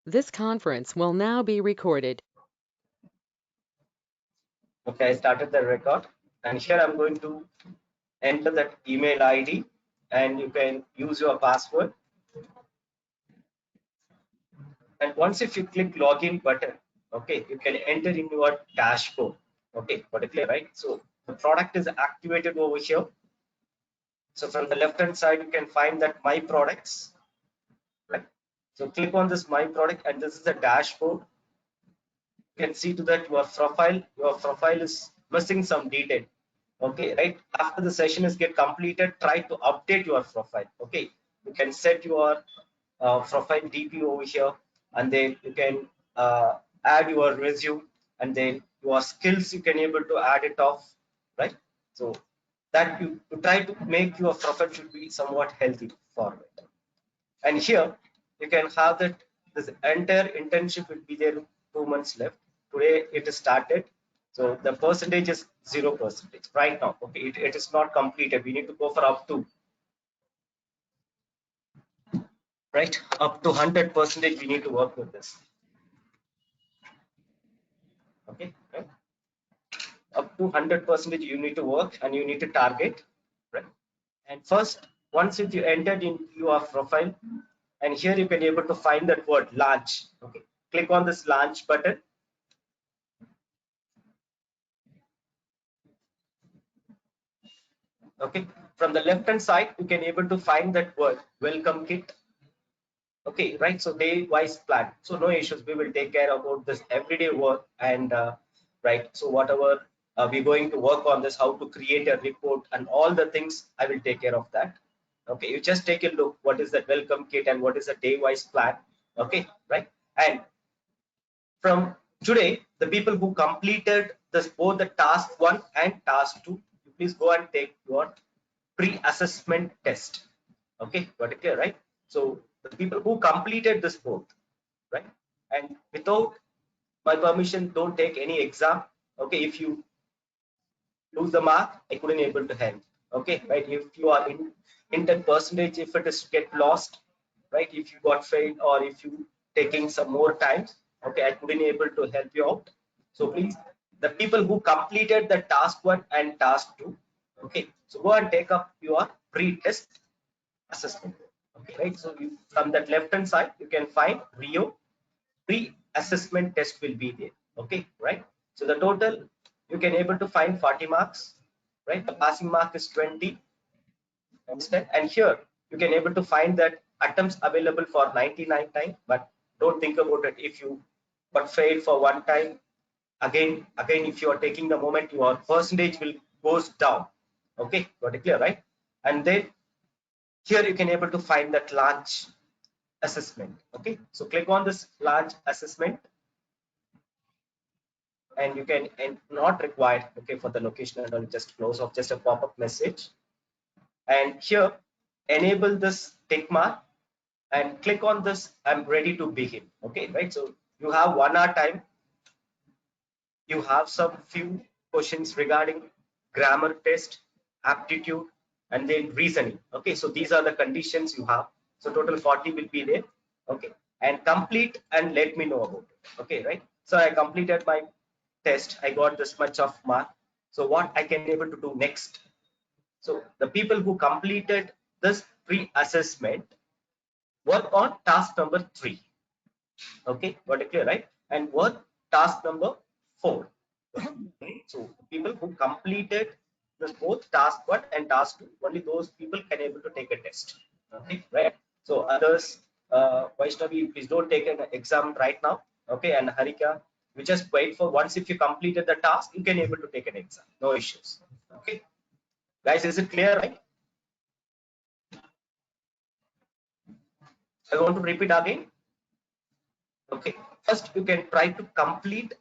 This conference will now be recorded. Okay, I started the record, and here I'm going to enter that email ID, and you can use your password. And once if you click login button, okay, you can enter in your dashboard. Okay, particular, right? So the product is activated over here. So from the left hand side, you can find that my products, right? So click on this my product, and this is the dashboard. You can see to that your profile is missing some detail. Okay, right? After the session is get completed, try to update your profile. Okay, you can set your profile DP over here, and then you can add your resume, and then your skills you can able to add it off, right? So that you try to make your profile should be somewhat healthy forward. And here you can have that this entire internship will be there 2 months left. Today it is started. So the percentage is 0% right now. Okay, it is not completed. We need to go for up to right up to 100%. We need to work with this. Okay, right? Up to 100% you need to work and you need to target. Right. And first, once if you entered in your profile, and here you can able to find that word launch. Okay, click on this launch button. Okay, from the left hand side you can able to find that word welcome kit. Okay, right? So day wise plan, so no issues, we will take care about this everyday work. And right, so whatever we're going to work on this, how to create a report and all the things, I will take care of that. Okay, you just take a look what is that welcome kit and what is the day wise plan. Okay, right? And from today, the people who completed this both the task 1 and task 2, you please go and take your pre-assessment test. Okay, got it clear, right? So the people who completed this both, right? And without my permission, don't take any exam. Okay, if you lose the mark, I couldn't able to help. Okay, right? If you are in 10%, if it is get lost, right? If you got failed or if you taking some more times, okay, I couldn't able to help you out. So please, the people who completed the task 1 and task 2, okay, so go and take up your pre-test assessment. Okay, right? So you, from that left hand side, you can find Rio pre-assessment test will be there. Okay, right? So the total you can able to find 40 marks, right? The passing mark is 20. Understand? And here you can able to find that attempts available for 99 times, but don't think about it. If you but failed for one time, again if you are taking the moment, your percentage will goes down. Okay, got it clear, right? And then here you can able to find that launch assessment. Okay, so click on this launch assessment, and you can, and not required, okay, for the location and all, just close off, just a pop-up message. And here enable this tick mark and click on this I'm ready to begin. Okay, right? So you have 1 hour time. You have some few questions regarding grammar test, aptitude, and then reasoning. Okay, so these are the conditions you have. So total 40 will be there. Okay, and complete and let me know about it. Okay, right? So I completed my test. I got this much of mark. So what I can able to do next? So the people who completed this pre-assessment work on task number 3. Okay, got it clear, right? And work task number 4. So people who completed this both task 1 and task 2, only those people can able to take a test. Okay, right? So others, Vaishnavi, please don't take an exam right now. Okay, and Harika, we just wait for once if you completed the task, you can able to take an exam. No issues. Okay, guys, is it clear, right? I want to repeat again. Okay, first you can try to complete.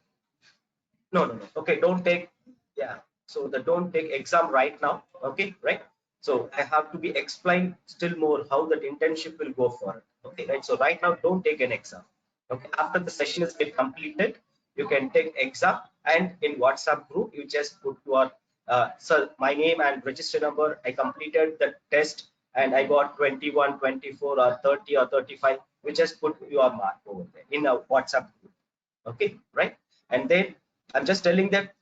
No. Okay, don't take. Yeah, so the don't take exam right now. Okay, right? So I have to be explained still more how that internship will go for. Okay, right? So right now don't take an exam. Okay, after the session is get completed, you can take exam, and in WhatsApp group you just put your so my name and register number. I completed the test and I got 21, 24 or 30 or 35. we just put your mark over there in a WhatsApp group. Okay, right? And then I'm just telling that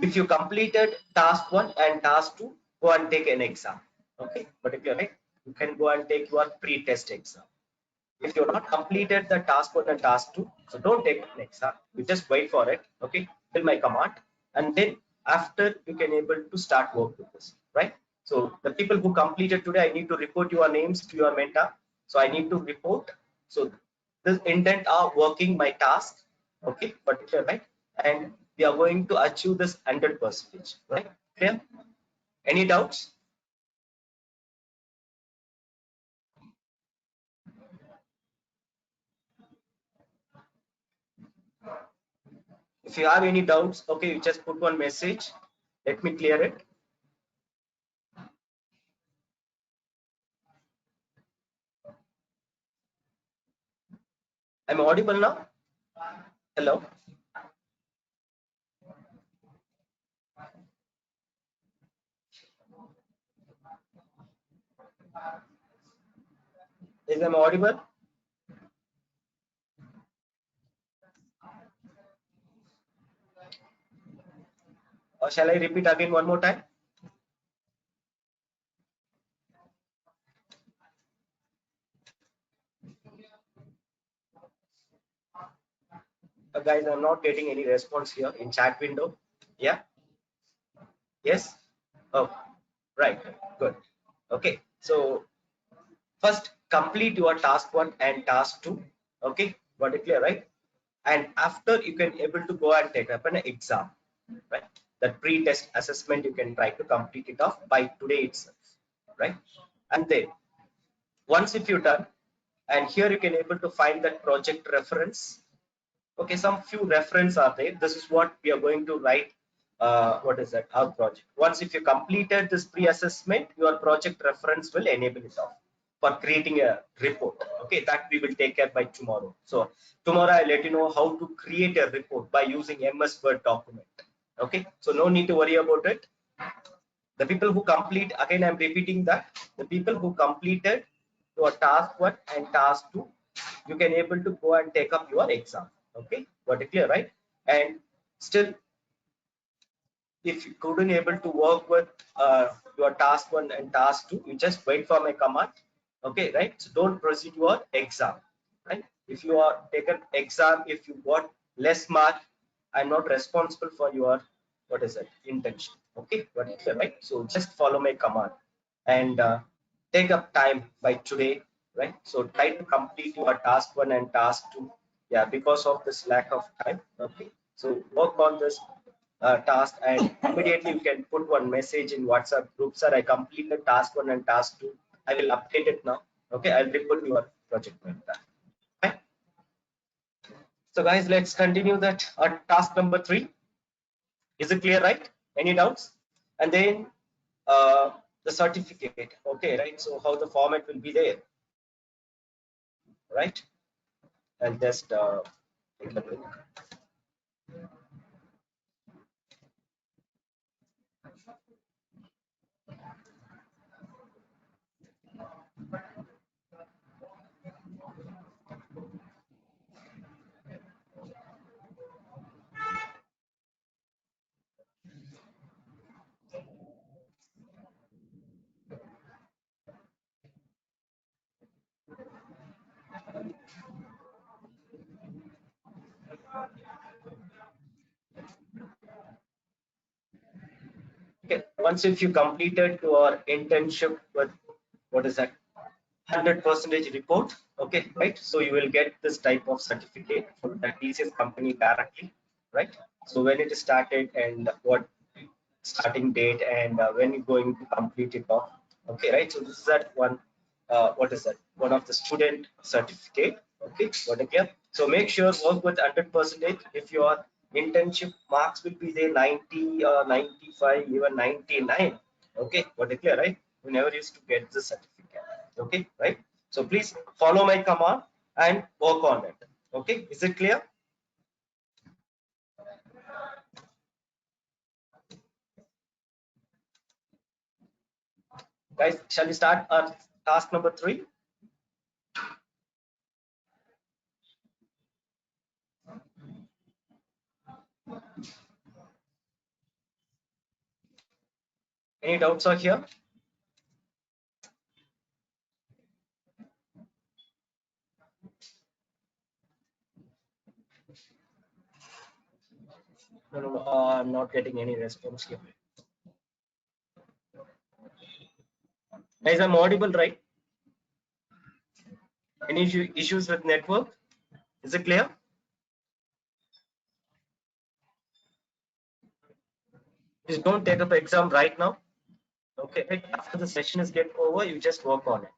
if you completed task 1 and task 2, go and take an exam. Okay, but if you're right, you can go and take your pre-test exam. If you're not completed the task 1 and task 2, so don't take an exam. You just wait for it. Okay, till my command, and then after you can able to start work with this, right? So the people who completed today, I need to report your names to your mentor. So I need to report. So this intent are working my task. Okay, particular, right? And we are going to achieve this 100%, right? Clear? Any doubts? If you have any doubts, okay, you just put one message. Let me clear it. I'm audible now. Hello. Is I'm audible? Or shall I repeat again one more time? Guys, I'm not getting any response here in chat window. Yeah. Yes. Oh, right. Good. Okay. So first complete your task 1 and task 2. Okay. Got it clear, right? And after you can able to go and take up an exam, right? That pre-test assessment you can try to complete it off by today itself, right? And then once if you're done, and here you can able to find that project reference. Okay, some few reference are there. This is what we are going to write. What is that? Our project. Once if you completed this pre-assessment, your project reference will enable it off for creating a report. Okay, that we will take care by tomorrow. So tomorrow I'll let you know how to create a report by using MS Word document. Okay, so no need to worry about it. The people who complete, again I'm repeating that, the people who completed your task 1 and task 2, you can able to go and take up your exam. Okay, got it clear, right? And still, if you couldn't able to work with your task 1 and task 2, you just wait for my command. Okay, right? So don't proceed your exam, right? If you are taken exam, if you got less mark, I'm not responsible for your, what is that, intention. Okay, got it clear, right? So just follow my command and take up time by today, right? So try to complete your task 1 and task 2. Yeah, because of this lack of time. Okay, so work on this task, and immediately you can put one message in WhatsApp group, sir, I completed task 1 and task 2. I will update it now. Okay, I'll report your project mentor. Okay. So guys, let's continue that task number 3. Is it clear, right? Any doubts? And then the certificate. Okay, right? So how the format will be there, right? And just take a look. Okay, once if you completed your internship with, what is that, 100% report, okay, right? So you will get this type of certificate from the TCS company directly, right? So when it is started and what starting date and when you're going to complete it off, okay, right? So this is that one, what is that, one of the student certificate. Okay, got it clear? So make sure work with 100%. If your internship marks will be there 90 or 95, even 99, okay, got it clear, right? You never used to get the certificate. Okay, right? So please follow my command and work on it. Okay, is it clear? Guys, shall we start our task number 3? Any doubts are here? No, I'm not getting any response here. Guys, I'm audible, right? Any issues with network? Is it clear? Just don't take up exam right now. Okay, right after the session is get over, you just work on it.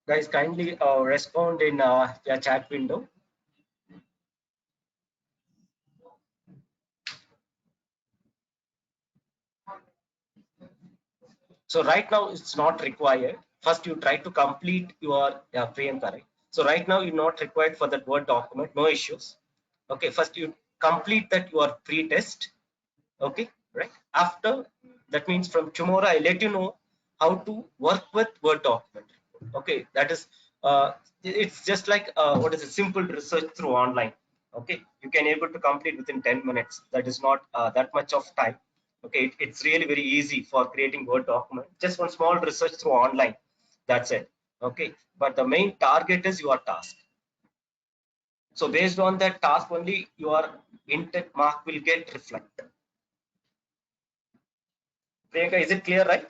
Guys, kindly respond in your chat window. So right now it's not required. First, you try to complete your Priyanka, right? So right now you're not required for that Word document, no issues. Okay, first you complete that your pre-test. Okay, right? After that means from tomorrow I let you know how to work with Word document. Okay, that is it's just like what is a simple research through online. Okay, you can able to complete within 10 minutes. That is not that much of time. Okay, it's really very easy for creating Word document. Just one small research through online. That's it. Okay, but the main target is your task. So based on that task only, your intent mark will get reflected. Priyanka, is it clear, right?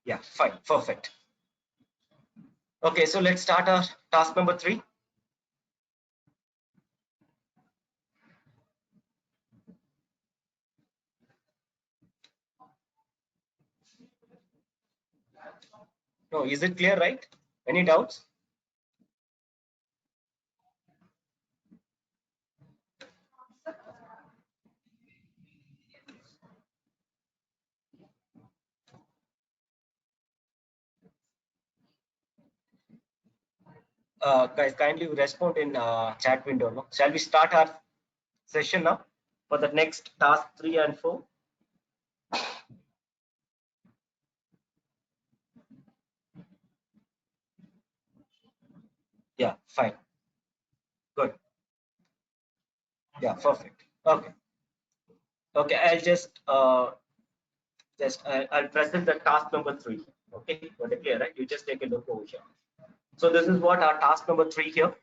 Yeah, fine, perfect. Okay, so let's start our task number 3. No, is it clear, right? Any doubts? Guys, kindly respond in chat window. No? Shall we start our session now for the next task 3 and 4? Yeah, fine. Good. Yeah, perfect. Okay. Okay, I'll present the task number 3. Okay, got it clear, right? You just take a look over here. So this is what our task number 3 here.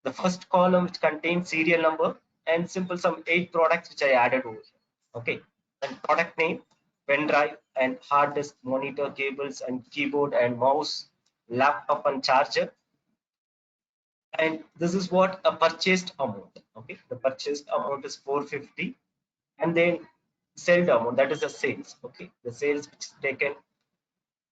The first column which contains serial number and simple some 8 products which I added over here. Okay, and product name, pen drive and hard disk, monitor, cables and keyboard and mouse, laptop and charger. And this is what a purchased amount. Okay, the purchased amount is 450, and then sold amount, that is the sales. Okay, the sales which is taken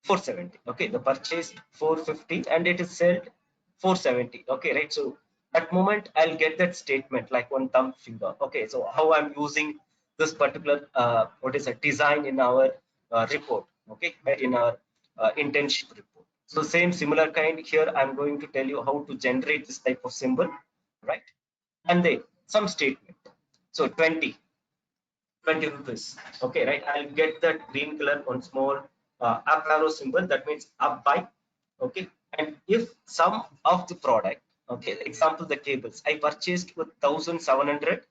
470. Okay, the purchase 450 and it is sold 470. Okay, right? So at moment I'll get that statement like one thumb finger. Okay, so how I'm using this particular what is a design in our report. Okay, in our internship report. So same similar kind here, I'm going to tell you how to generate this type of symbol, right? And then some statement. So 20 rupees. Okay, right? I'll get that green color on small up arrow symbol. That means up by. Okay, and if some of the product, okay, example the cables, I purchased with 1,700,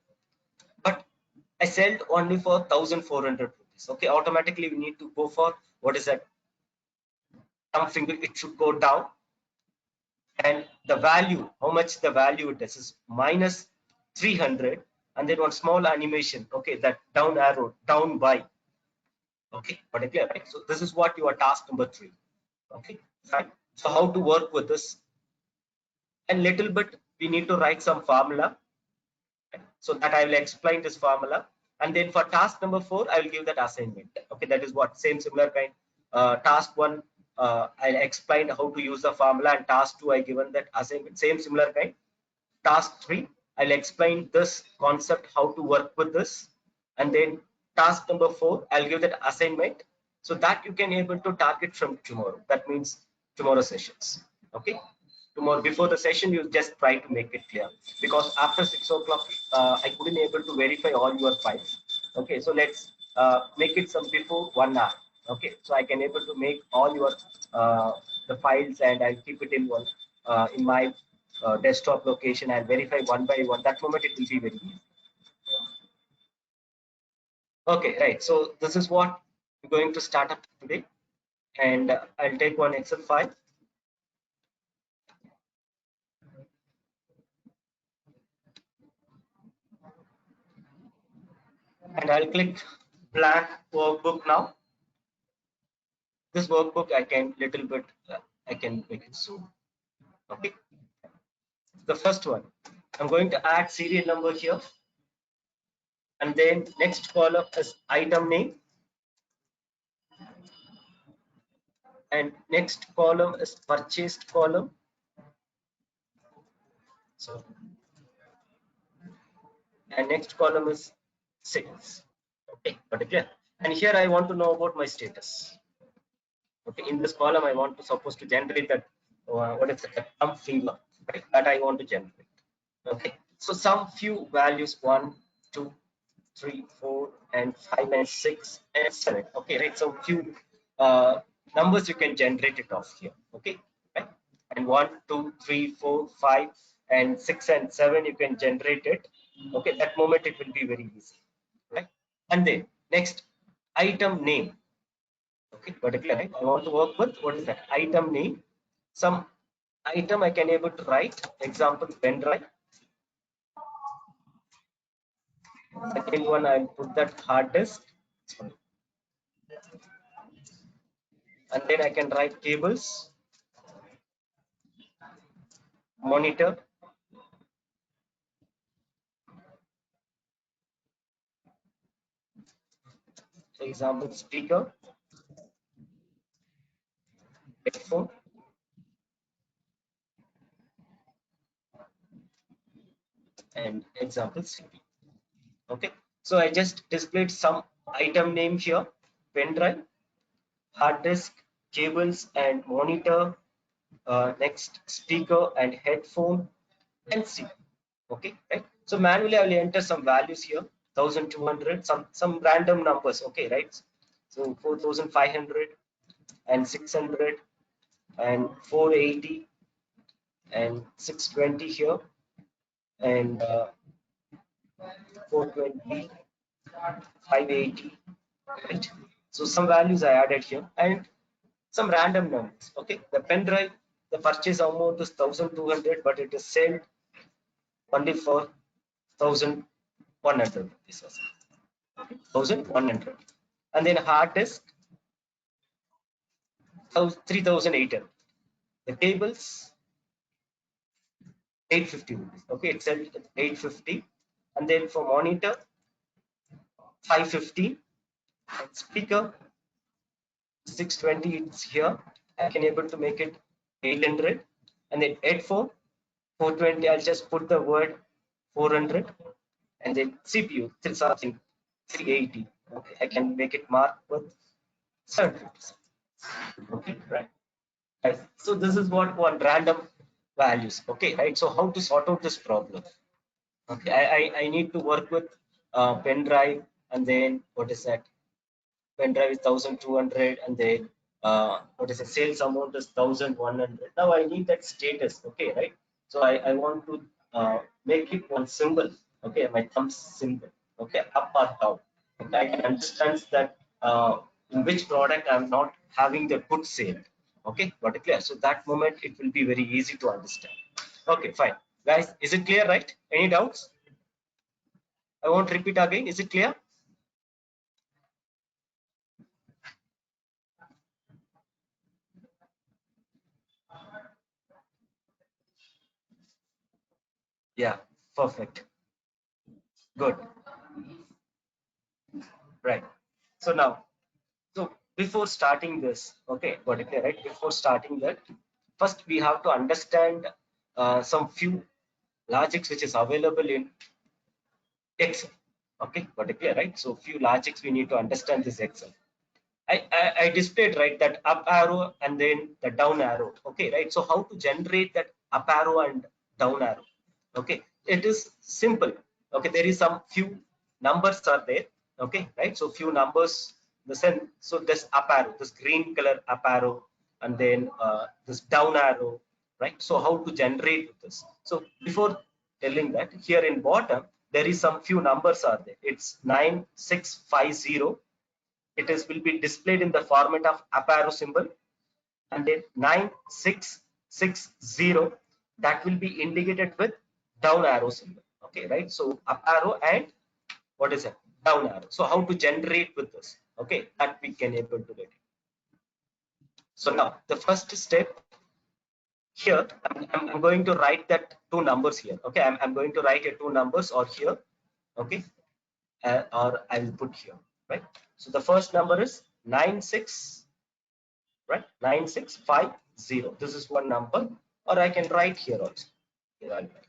but I sold only for 1,400 rupees. Okay, automatically we need to go for what is that? Something it should go down, and the value, how much the value it is minus 300, and then one small animation. Okay, that down arrow down by. Okay, particular, right? So this is what your task number 3. Okay, fine. So how to work with this? And little bit we need to write some formula. So that I will explain this formula. And then for task number 4, I will give that assignment. Okay, that is what same similar kind. Task 1, I explained how to use the formula, and task 2, I given that assignment. Same similar kind. Task 3, I'll explain this concept, how to work with this. And then task number 4, I'll give that assignment so that you can able to target from tomorrow. That means tomorrow sessions. Okay, tomorrow before the session you just try to make it clear, because after 6 o'clock I couldn't able to verify all your files. Okay, so let's make it some before 1 hour. Okay, so I can able to make all your the files, and I'll keep it in one in my desktop location and verify one by one. That moment it will be very easy. Okay, right. So this is what we're going to start up today, and I'll take one Excel file, and I'll click blank workbook now. This workbook I can little bit I can make it zoom. Okay, the first one, I'm going to add serial number here, and then next column is item name, and next column is purchased column. So, and next column is sales. Okay, particular. And here I want to know about my status. Okay, in this column I want to suppose to generate that what is it, some finger, right? That I want to generate. Okay, so some few values 1, 2, 3, 4, and 5, and 6, and 7. Okay, right? So few numbers you can generate it off here. Okay, right? And 1, 2, 3, 4, 5, and 6 and 7 you can generate it. Okay, that moment it will be very easy, right? And then next, item name. Okay, particular, right? I want to work with what is that item name. Some item I can able to write. Example, pen drive. Second one, I'll put that hard disk, and then I can write cables, monitor, example speaker, headphone, and example CPU. Okay, so I just displayed some item name here: pen drive, hard disk, cables, and monitor. Next, speaker and headphone, and CPU. Okay, right? So manually I will enter some values here: 1200, some random numbers. Okay, right? So 4500 and 600 and 480 and 620 here, and 420, 580, right? So some values I added here, and some random numbers. Okay, the pen drive, the purchase amount is 1200, but it is sold only for 1100 rupees. 1100. And then hard disk 3800. The cables 850 rupees. Okay, it's at 850. And then for monitor 550, and speaker 620, it's here. I can able to make it 800. And then headphone 420, I'll just put the word 400. And then CPU something 380. Okay, I can make it mark with 750. Okay, right. Right. So this is what one random values. Okay, right. So how to sort out this problem? Okay, I need to work with pen drive, and then what is that? Pen drive is 1200, and then what is the sales amount is 1100. Now I need that status. Okay, right. So I want to make it one symbol. Okay, my thumb symbol. Okay, up or down. Okay, I can understand that in which product I'm not having the good sale. Okay, got it clear? So that moment it will be very easy to understand. Okay, fine. Guys, is it clear, right? Any doubts? I won't repeat again. Is it clear? Yeah, perfect. Good. Right. So now, so before starting this, okay, got it clear, right? Before starting that, first we have to understand some few logics which is available in Excel. Okay, got it clear, right? So few logics we need to understand this Excel. I displayed right that up arrow and then the down arrow. Okay, right. So how to generate that up arrow and down arrow? Okay, it is simple. Okay, there is some few numbers are there. Okay, right? So few numbers, the sense. So this up arrow, this green color up arrow, and then this down arrow, right? So how to generate this? So before telling that, here in bottom there is some few numbers are there. It's 9650. It is will be displayed in the format of up arrow symbol, and then 9660, that will be indicated with down arrow symbol. Okay, right? So up arrow and what is it, down arrow. So how to generate with this? Okay, that we can able to get it. So now the first step here, I'm going to write that two numbers here. Okay, I'm going to write a two numbers or here. Okay, or I will put here, right? So the first number is 96, right? 9650. This is one number, or I can write here also. Here I'll write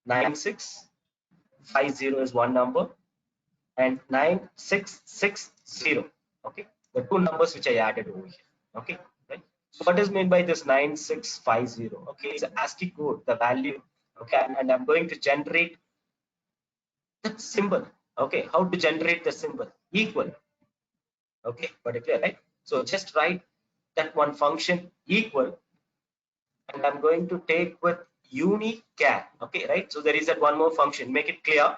9650 is one number, and 9660. Okay, the two numbers which I added over here. Okay, right? So what is meant by this 9650? Okay, it's an ASCII code, the value. Okay, and I'm going to generate that symbol. Okay, how to generate the symbol? Equal. Okay, particular, right? So just write that one function equal, and I'm going to take with unique char. Okay, right? So there is that one more function. Make it clear.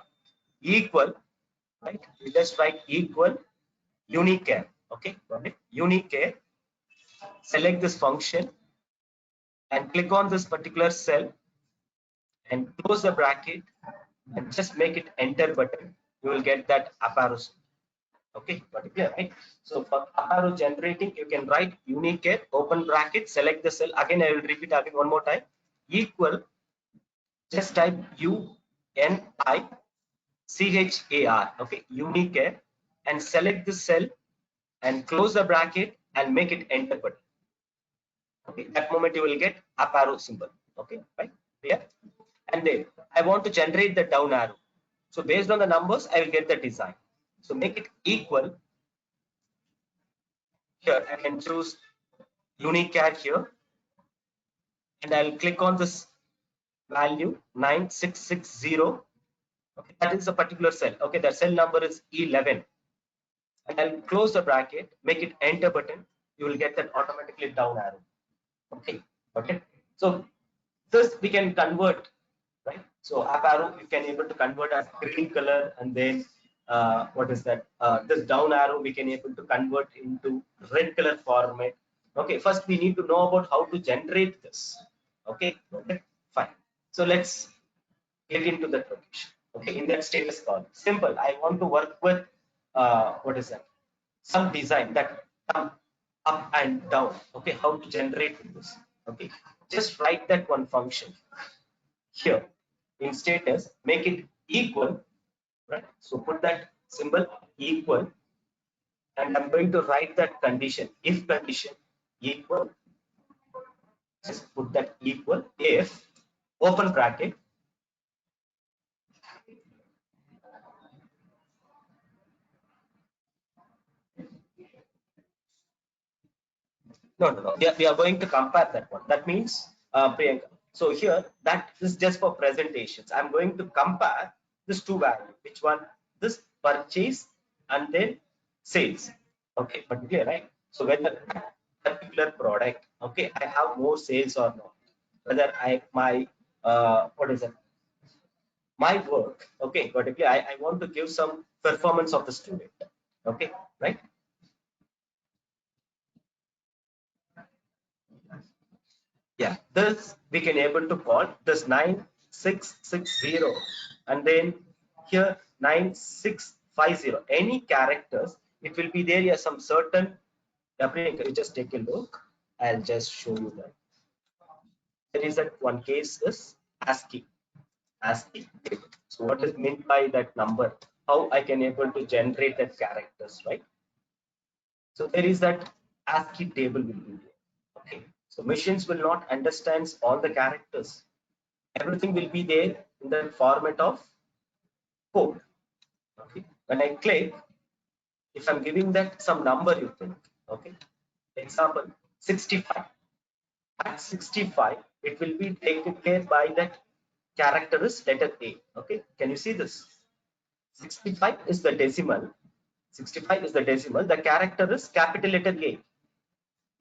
Equal, right? You just write equal unique char. Okay, got it? Unique char. Select this function and click on this particular cell and close the bracket and just make it enter button. You will get that up arrow. Okay, particular, right? So for up arrow generating, you can write unique char, open bracket, select the cell. Again, I will repeat again one more time. Equal, just type UNICHAR. Okay, unique char, and select the cell and close the bracket and make it enter button. Okay, that moment you will get up arrow symbol. Okay, right? Yeah. And then I want to generate the down arrow. So based on the numbers, I will get the design. So make it equal. Here I can choose unique char here, and I'll click on this value 9660. Okay, that is a particular cell. Okay, the cell number is 11, and I'll close the bracket, make it enter button. You will get that automatically down arrow. Okay, okay. So this we can convert, right? So up arrow you can able to convert as green color, and then what is that? This down arrow we can able to convert into red color format. Okay, first we need to know about how to generate this. Okay, okay, fine. So let's get into that location. Okay, in that status call, simple. I want to work with what is that? Some design that come up and down. Okay, how to generate this? Okay, just write that one function here in status, make it equal, right? So put that symbol equal, and I'm going to write that condition, if condition equal, just put that equal if, open bracket, no, we are going to compare that one. That means Priyanka, so here that is just for presentations. I'm going to compare this two value, which one, this purchase and then sales. Okay, but clear, right? So whether particular product, okay, I have more sales or not, whether I my what is it, my work, okay, particularly I want to give some performance of the student. Okay, right? Yeah, this we can able to call this 9660, and then here 9650. Any characters, it will be there. Yeah, some certain. You just take a look. I'll just show you that. There is that one case is ASCII table. So what is meant by that number? How I can able to generate that characters, right? So there is that ASCII table will be there. Okay. So machines will not understand all the characters. Everything will be there in the format of code. Okay. When I click, if I'm giving that some number, you think, okay. Example 65. At 65, it will be taken care by that character is letter A. Okay. Can you see this? 65 is the decimal, 65 is the decimal. The character is capital letter A.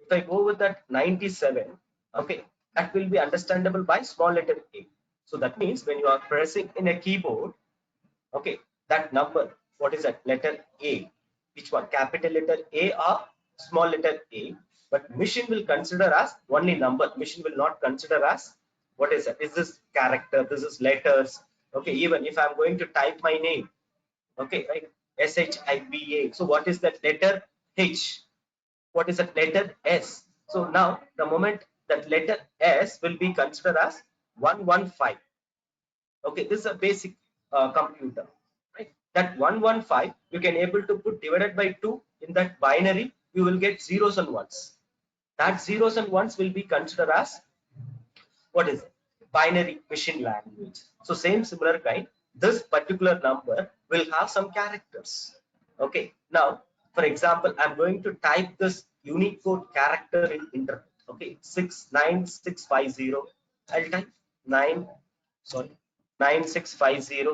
If I go with that 97, okay, that will be understandable by small letter A. So that means when you are pressing in a keyboard, okay, that number, what is that? Letter A. Which one? Capital letter A or small letter A? But machine will consider as only number. Machine will not consider as what is that? Is this character? This is letters. Okay, even if I'm going to type my name, okay, right? SHIBA. So what is that letter H? What is that letter S? So now the moment that letter S will be considered as 115. Okay, this is a basic computer, right? That 115 you can able to put divided by 2 in that binary, you will get zeros and ones. That zeros and ones will be considered as what is it? Binary machine language. So same similar kind, this particular number will have some characters. Okay, now for example, I'm going to type this Unicode character in internet. Okay, 69650. I'll type 9650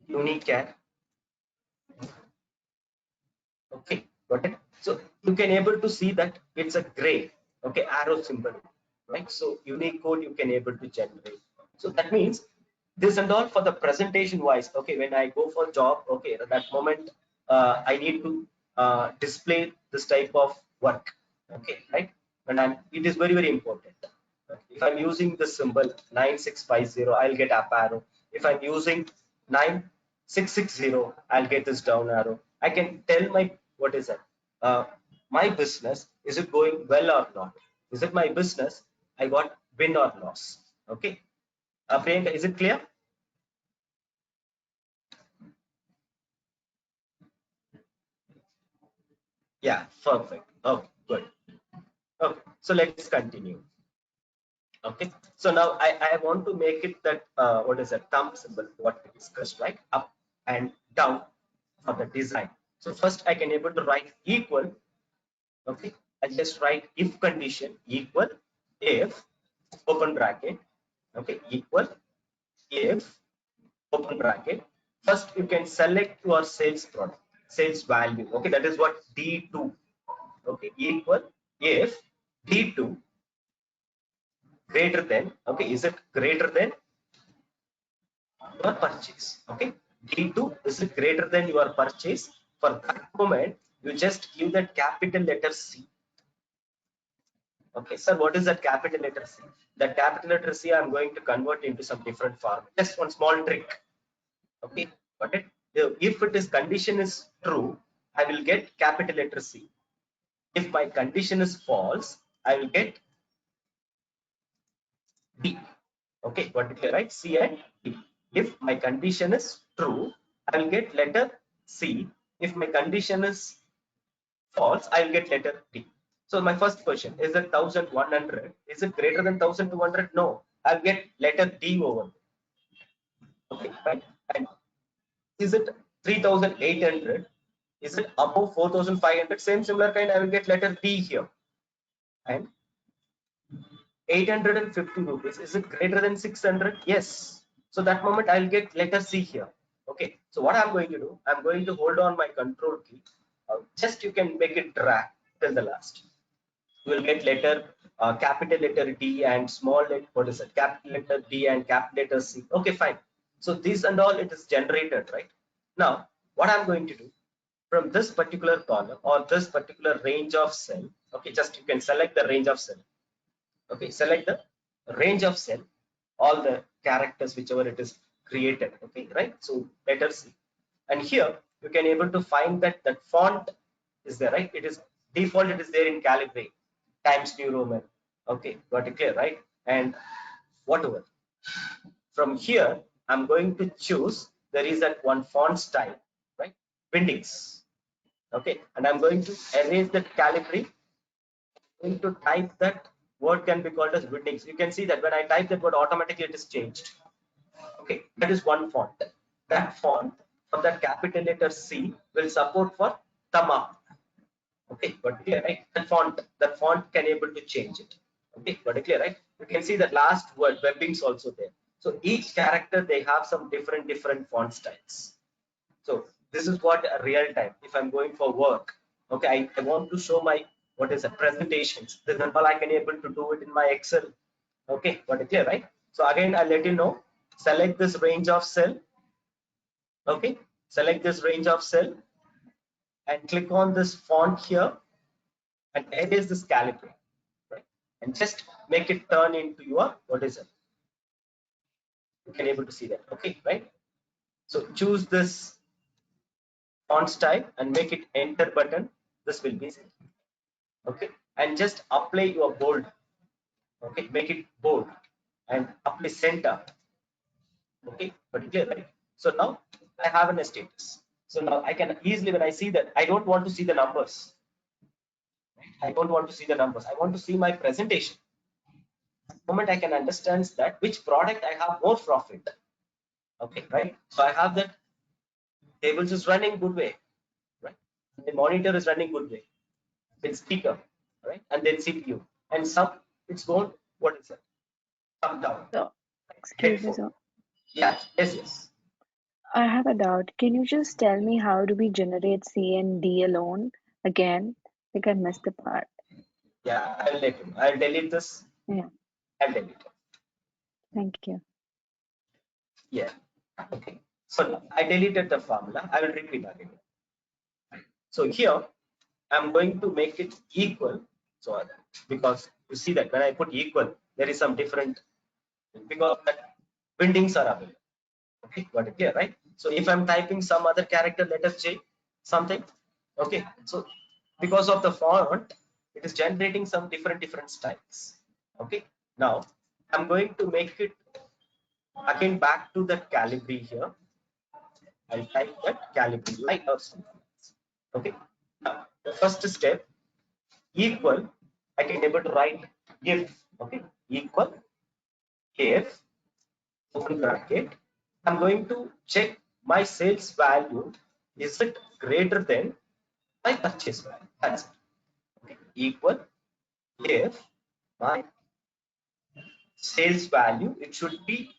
Unicare. Okay, got it. So you can able to see that it's a gray, okay, arrow symbol, right? So Unicode you can able to generate. So that means this and all for the presentation wise. Okay, when I go for job, okay, at that moment I need to display this type of work. Okay, right? And it is very very important. If I'm using the symbol 9650, I'll get up arrow. If I'm using 9660, I'll get this down arrow. I can tell my, what is that? My business, is it going well or not? Is it my business? I got win or loss. Okay. Priyanka, is it clear? Yeah, perfect. Okay, good. Okay, so let's continue. Okay, so now I want to make it that what is a thumb symbol, what we discussed, right? Up and down for the design. So first I can able to write equal. Okay, I just write if condition equal if open bracket. Okay, equal if open bracket. First you can select your sales product, sales value. Okay, that is what D2. Okay, equal if D2 greater than, okay, is it greater than your purchase? Okay, D2 is it greater than your purchase? For that moment you just give that capital letter C. Okay, sir, what is that capital letter C? That capital letter C I'm going to convert into some different form. Just one small trick. Okay, got it? If it is condition is true, I will get capital letter C. If my condition is false, I will get D. Okay, particular, right? C and D. If my condition is true, I will get letter C. If my condition is false, I will get letter D. So my first question is that 1100, is it greater than 1200? No, I'll get letter D over. Okay, right? And is it 3800? Is it above 4500? Same similar kind, I will get letter D here. And 850 rupees, is it greater than 600? Yes. So that moment I'll get letter C here. Okay, so what I'm going to do, I'm going to hold on my control key. Just you can make it drag till the last. You will get letter capital letter D and small letter, what is it, capital letter D and capital letter C. Okay, fine. So this and all it is generated, right? Now what I'm going to do, from this particular column or this particular range of cell, okay, just you can select the range of cell. Okay, select the range of cell, all the characters whichever it is created. Okay, right? So let us see. And here you can able to find that that font is there, right? It is default, it is there in Calibri Times New Roman. Okay, got it clear, right? And whatever, from here I'm going to choose, there is that one font style, right? Bindings. Okay, and I'm going to erase that Calibri, going to type that word can be called as Bindings. You can see that when I type that word, automatically it is changed. Okay, that is one font. That font for that capital letter C will support for thumb up. Okay, but clear, right? That font can able to change it. Okay, but clear, right? You can see that last word webbings also there. So each character they have some different font styles. So this is what a real time. If I'm going for work, okay, I want to show my what is a presentations. Then all I can able to do it in my Excel. Okay, got it clear, right? So again, I'll let you know. Select this range of cell. Okay, select this range of cell and click on this font here and erase this calibrate, right? And just make it turn into your what is it? You can able to see that. Okay, right? So choose this font style and make it enter button. This will be okay, and just apply your bold. Okay, make it bold and apply center. Okay, particular right. So now I have a status. So now I can easily, when I see that, I don't want to see the numbers. I don't want to see the numbers. I want to see my presentation. The moment I can understand that which product I have more profit. Okay, right. So I have that tables is running good way, right? The monitor is running good way. With speaker, right? And then CPU. And some it's going, what is it? Come down. So, excuse me, Headphone. sir. Yeah, yes. I have a doubt. Can you just tell me how do we generate C and D alone again? I think I missed the part. Yeah, I'll let you. I'll delete this. Yeah, I'll delete it. thank you. Yeah. Okay. So I deleted the formula. I will repeat again. So here I'm going to make it equal. So because you see that when I put equal, there is some different because that bindings are available. Okay, got it clear, right? So if I'm typing some other character, let us say something. Okay, so because of the font, it is generating some different styles. Okay, now I'm going to make it again back to that Calibri here. I'll type that Calibri like or something. Okay, now the first step equal. I can able to write if. Okay, equal if open bracket. I'm going to check my sales value. Is it greater than my purchase value? That's it. Okay. Equal if my sales value, it should be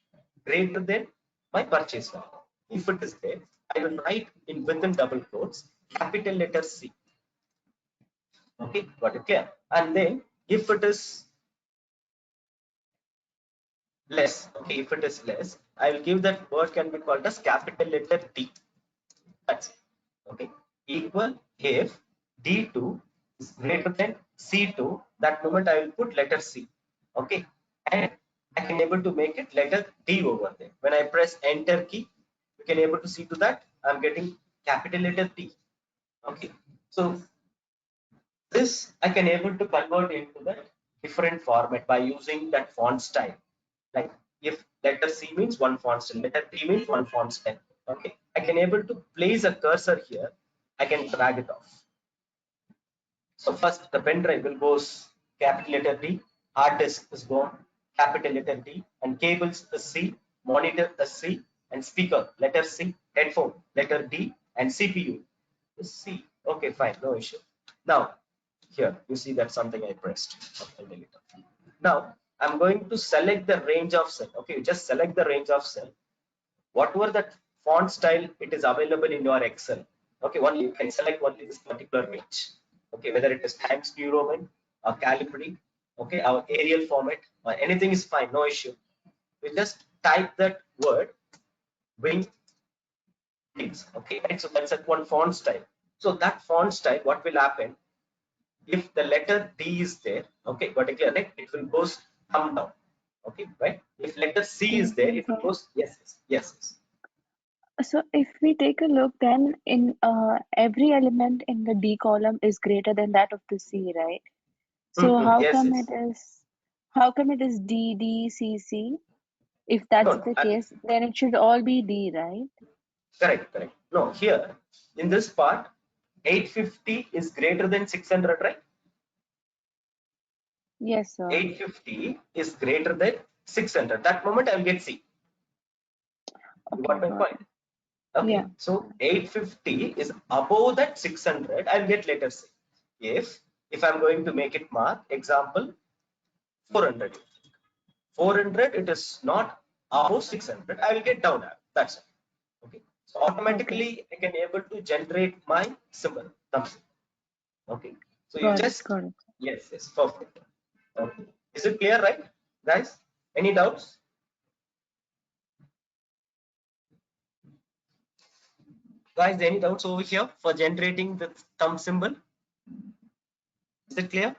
greater than my purchase value. If it is there, I will write in within double quotes capital letter C. Okay, got it clear? And then if it is less, okay, if it is less, I will give that word can be called as capital letter D. That's it. Okay, equal if D2 is greater than C2, that moment I will put letter C. Okay, and I can able to make it letter D over there. When I press enter key, you can able to see to that I'm getting capital letter D. Okay, so this I can able to convert into the different format by using that font style. Like if letter C means one font style, letter T means one font style. Okay, I can able to place a cursor here. I can drag it off. So first the pen drive will goes capital letter D, hard disk is gone, capital letter D, and cables is C, monitor is C, and speaker letter C, headphone letter D, and CPU is C. Okay, fine, no issue. Now here you see that something I pressed. Okay, now I'm going to select the range of cell. Okay, just select the range of cell. Whatever that font style it is available in your Excel. Okay, only you can select only this particular range. Okay, whether it is Times New Roman or Calibri, okay, our Arial format or anything is fine, no issue. We just type that word wing things. Okay, right? So that's at one font style. So that font style, what will happen? If the letter D is there, okay, particularly right, it will goes come down. Okay, right? If letter C is Excuse there, me, it will sir. goes yes. So if we take a look, then in every element in the D column is greater than that of the C, right? So Yes. how come it is D D C C? If that's No, the case, then it should all be D, right? correct. No, here in this part, 850 is greater than 600, right? Yes, sir. 850 is greater than 600. That moment I'll get C. You Okay, got my got point? it. Okay, Yeah. so 850 is above that 600. I'll get letter C. If I'm going to make it mark, example 400. 400, it is not above 600. I will get down arrow. That's it. Okay. So automatically I can able to generate my symbol, thumb symbol. Okay. So you Got it. just, Got it. yes, perfect. Okay. Is it clear, right, guys? Any doubts? Guys, any doubts over here for generating the thumb symbol? Is it clear?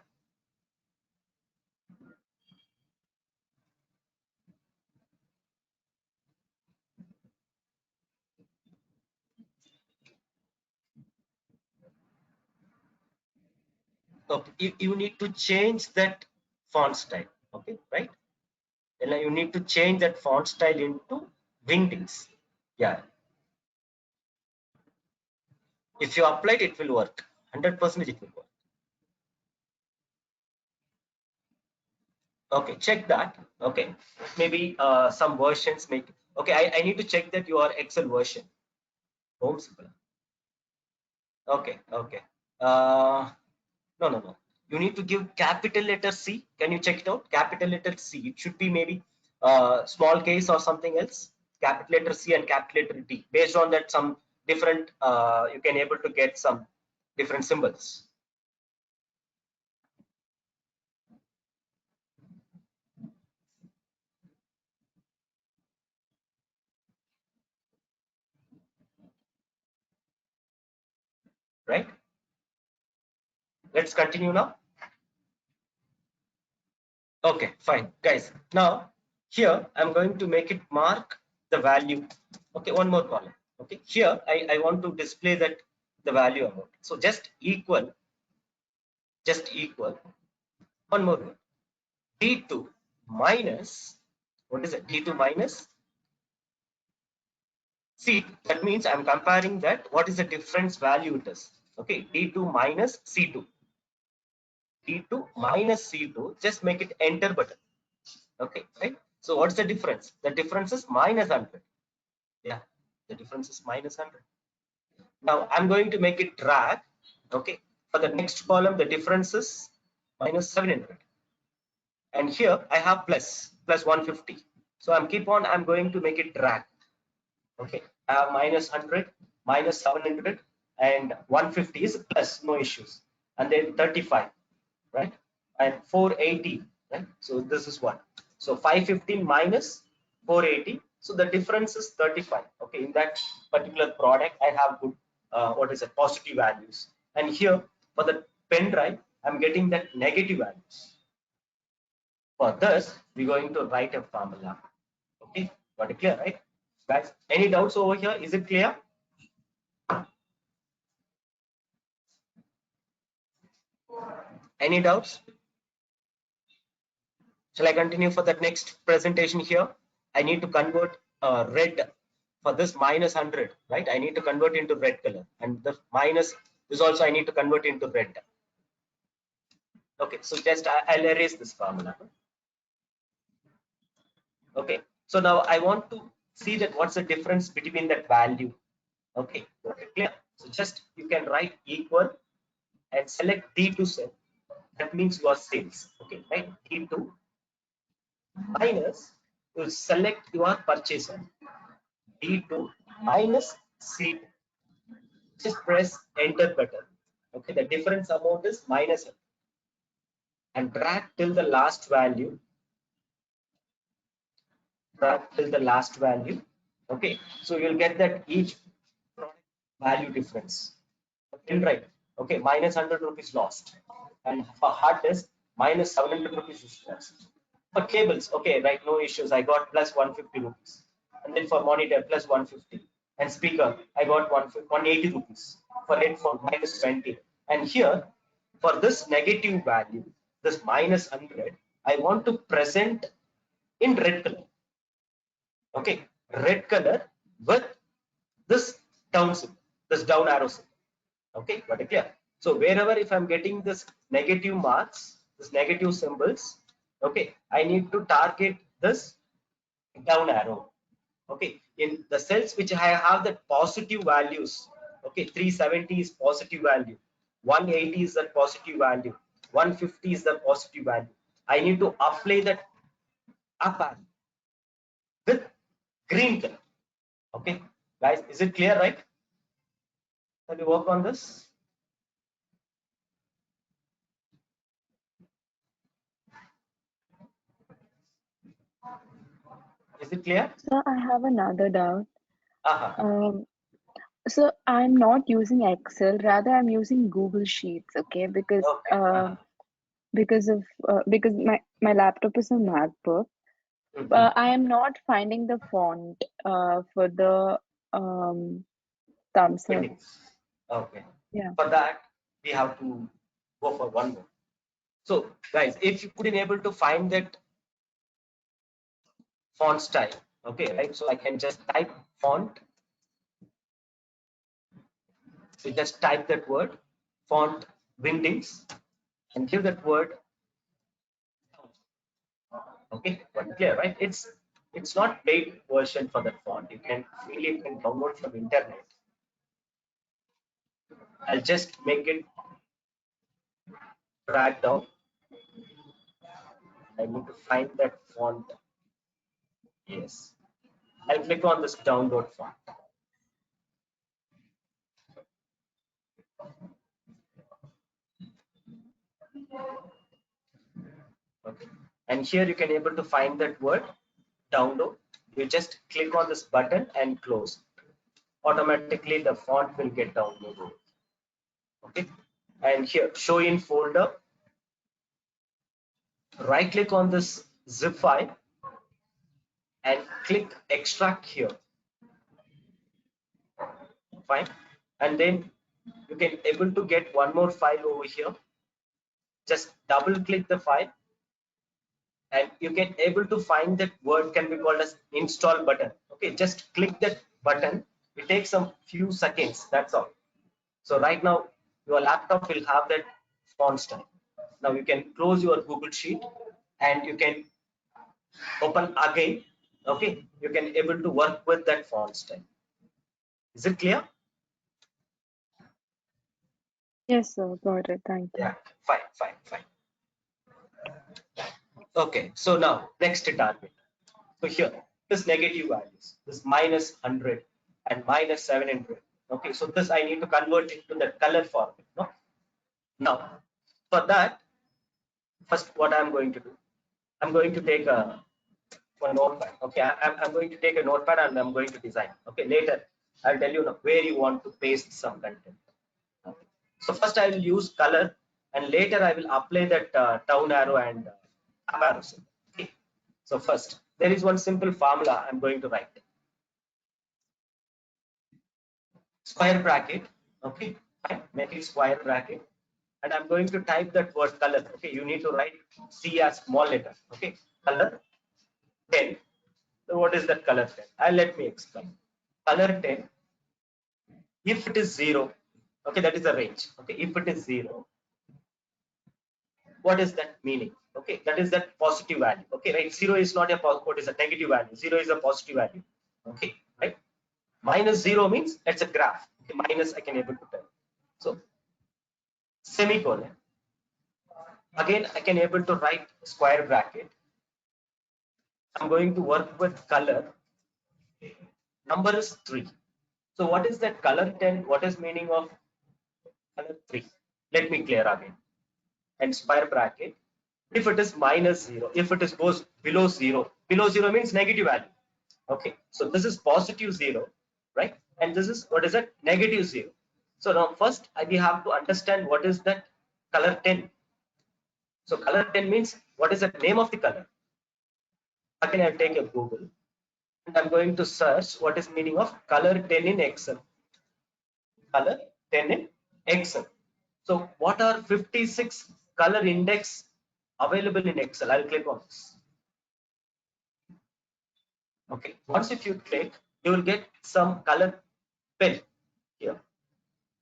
Okay, you need to change that font style. Okay, right? And now you need to change that font style into wingdings. Yeah. If you apply it, it will work. 100% it will work. Okay, check that. Okay, maybe some versions make. Okay, I need to check that your Excel version. Home simple. Okay, okay. No, no, no. You need to give capital letter C. Can you check it out? Capital letter C. It should be maybe small case or something else. Capital letter C and capital letter D. Based on that, some different. You can able to get some different symbols. Right? Let's continue now. Okay, fine, guys. Now here I'm going to make it mark the value. Okay, one more column. Okay, here I want to display that the value amount. So just equal one more word. D2 minus, what is it? D2 minus C2. That means I'm comparing that what is the difference value it is. Okay, D2 minus C2. D2 minus C2, just make it enter button. Okay, right? So what's the difference? The difference is minus 100. Yeah, the difference is minus 100. Now I'm going to make it drag. Okay, for the next column, the difference is minus 700. And here I have plus 150. So I'm going to make it drag. Okay, I have minus 100, minus 700, and 150 is plus, no issues. And then 35, right? And 480, right? So this is one. So 515 minus 480. So the difference is 35. Okay, in that particular product, I have good, what is it, positive values. And here for the pen drive, I'm getting that negative values. For this, we're going to write a formula. Okay, got it clear, right? Guys, any doubts over here? Is it clear? Any doubts? Shall I continue for that next presentation here? I need to convert red for this minus 100, right? I need to convert into red color, and the minus is also I need to convert into red. Okay, so just I'll erase this formula. Okay, so now I want to see that what's the difference between that value. Okay, clear. So just you can write equal and select D2 cell. That means your sales. Okay, right? D2 minus, you select your purchaser. D2 minus C2. Just press enter button. Okay, the difference amount is minus, and drag till the last value. Drag till the last value. Okay, so you'll get that each product value difference. Okay, right. Okay, minus 100 rupees lost, and for hard disk minus 700 rupees is lost. For cables, okay, right, no issues. I got plus 150 rupees, and then for monitor plus 150, and speaker I got 180 rupees. For headphone minus 20, and here for this negative value, this minus 100, I want to present in red color. Okay, red color with this down symbol, this down arrow symbol. Okay, got it clear? So wherever if I'm getting this negative marks, this negative symbols, okay, I need to target this down arrow. Okay, in the cells which I have the positive values, okay, 370 is positive value, 180 is the positive value, 150 is the positive value. I need to apply that up arrow with green color. Okay, Guys, is it clear, right? Can we work on this? Is it clear? So I have another doubt. Uh-huh. Um, so I'm not using Excel, rather I'm using Google Sheets, okay? Okay. Because my laptop is a MacBook. Mhm. I am not finding the font for the thumbs up. Meetings. Okay. Yeah. For that, we have to go for one more. So, guys, if you couldn't able to find that font style, okay, right? So I can just type font. So just type that word, font Wingdings, and give that word. Okay, but clear, right? It's not paid version for that font. You can freely can download from internet. I'll just make it drag down. I need to find that font. Yes. I'll click on this download font. Okay. And here you can able to find that word download. You just click on this button and close. Automatically the font will get downloaded. Okay. And here show in folder. Right click on this zip file and click extract here. Fine. And then you can able to get one more file over here. Just double click the file and you can able to find that word can be called as install button. Okay, just click that button. It takes some few seconds. That's all. So right now your laptop will have that font style. Now you can close your Google Sheet and you can open again. Okay, you can able to work with that font style. Is it clear? Yes, sir. Got it. Thank you. Yeah, fine, fine, fine. Okay, so now next target. So here, this negative values, this minus 100 and minus 700. Okay, so this I need to convert it to the color format. No? Now, for that, first what I'm going to do, I'm going to take a notepad. Okay, I'm going to take a notepad and I'm going to design. Okay, later I'll tell you where you want to paste some content. Okay. So first I will use color and later I will apply that down arrow and up arrow. Okay. So first, there is one simple formula I'm going to write. Square bracket. Okay, fine. Make it square bracket. And I'm going to type that word color. Okay, you need to write C as small letter. Okay, color 10. So what is that color 10? Let me explain. Color 10. If it is 0, okay, that is the range. Okay, if it is 0, what is that meaning? Okay, that is that positive value. Okay, right? 0 is not a what is a negative value. 0 is a positive value. Okay, right? Minus 0 means it's a graph. Okay, minus I can able to tell. So semicolon. Again, I can able to write square bracket. I'm going to work with color. Number is 3. So what is that color 10? What is meaning of color 3? Let me clear again. And square bracket. If it is minus 0, if it is goes below 0 means negative value. Okay, so this is positive 0, right? And this is what is that negative 0. So now first we have to understand what is that color 10. So color 10 means what is the name of the color? Again, I'll take a Google and I'm going to search what is meaning of color 10 in Excel. Color 10 in Excel. So what are 56 color index available in Excel? I'll click on this. Okay, once if you click, you will get some color pen here.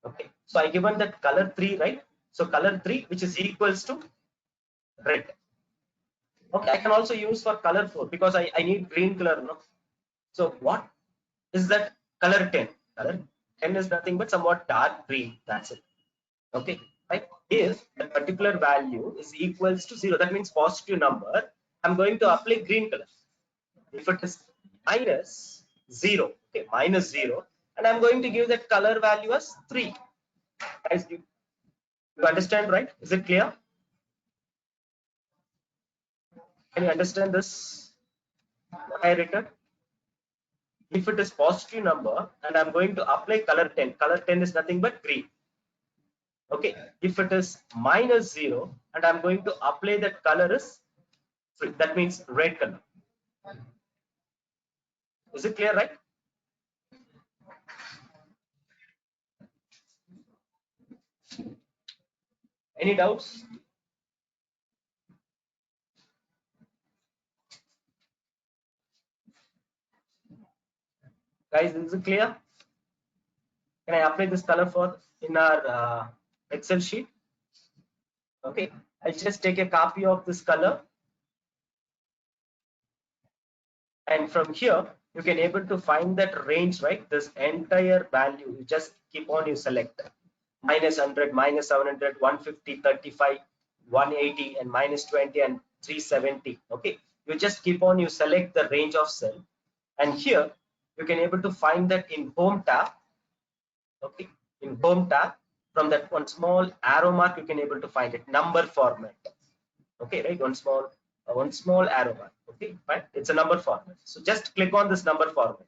Okay, so I given that color 3, right? So color 3 which is equals to red. Okay, I can also use for color 4 because I need green color. No? So what is that color 10? Color 10 is nothing but somewhat dark green. That's it. Okay, right? If the particular value is equals to 0, that means positive number, I'm going to apply green color. If it is minus, 0. Okay, minus 0, and I'm going to give that color value as 3. Guys, you understand, right? Is it clear? Can you understand this? What I written? If it is positive number and I'm going to apply color 10, color 10 is nothing but green. Okay, if it is minus 0 and I'm going to apply that color is free, that means red color. Is it clear, right? Any doubts? Guys, is it clear? Can I apply this color for in our Excel sheet? Okay, I'll just take a copy of this color, and from here you can able to find that range, right? This entire value, you just keep on, you select minus 100, minus 700, 150, 35, 180, and minus 20 and 370. Okay, you just keep on, you select the range of cell, and here you can able to find that in home tab. Okay, in home tab, from that one small arrow mark you can able to find it, number format. Okay, right, one small arrow mark. Okay, fine, it's a number format. So just click on this number format.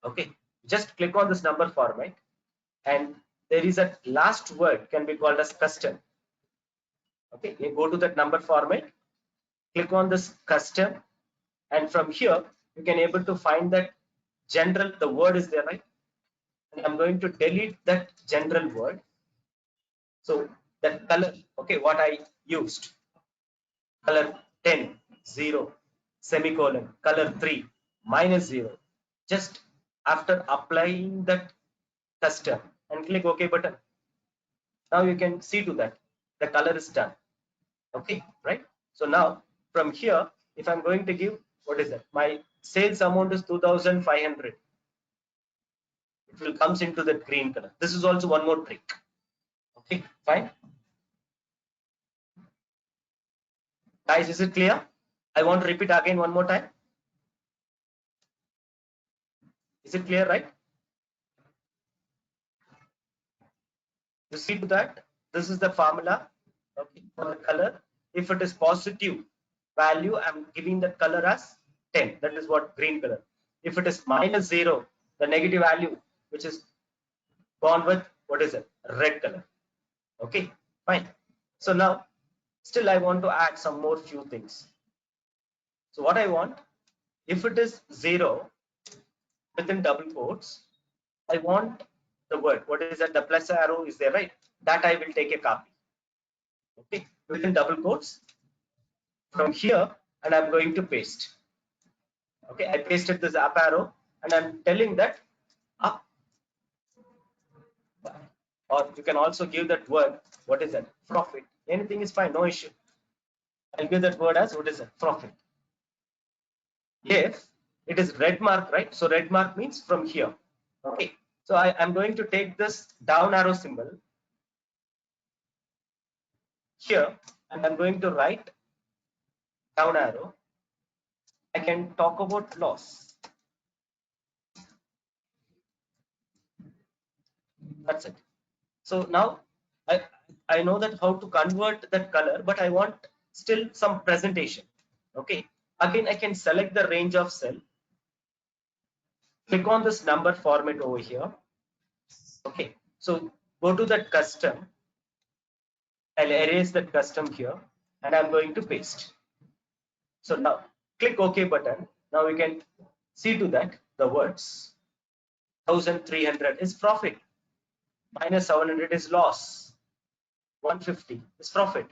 Okay, just click on this number format, and there is a last word can be called as custom. Okay, you go to that number format, click on this custom, and from here you can able to find that general, the word is there, right? And I'm going to delete that general word. So that color, okay, what I used, color 10, 0, semicolon, color 3, minus 0. Just after applying that custom and click OK button, now you can see to that the color is done. Okay, right? So now from here, if I'm going to give, what is that? My sales amount is 2,500. It will comes into that green color. This is also one more trick. Okay, fine. Guys, is it clear? I want to repeat again one more time. Is it clear, right? You see to that, this is the formula, okay, for the color. If it is positive value, I'm giving the color as 10. That is what green color. If it is minus 0, the negative value, which is gone with, what is it? Red color. Okay, fine. So now, still I want to add some more few things. So what I want, if it is 0 within double quotes, I want the word, what is that? The plus arrow is there, right? That I will take a copy. Okay, within double quotes from here, and I'm going to paste. Okay, I pasted this up arrow, and I'm telling that up, or you can also give that word, what is that? Profit. Anything is fine, no issue. I'll give that word as, what is that? Profit. If it is red mark, right? So red mark means from here. Okay, so I'm going to take this down arrow symbol here, and I'm going to write down arrow. I can talk about loss. That's it. So now I know that how to convert that color, but I want still some presentation. Okay, again I can select the range of cell, click on this number format over here. Okay, so go to that custom, I'll erase that custom here, and I'm going to paste. So now click OK button. Now we can see to that the words 1,300 is profit, minus 700 is loss, 150 is profit,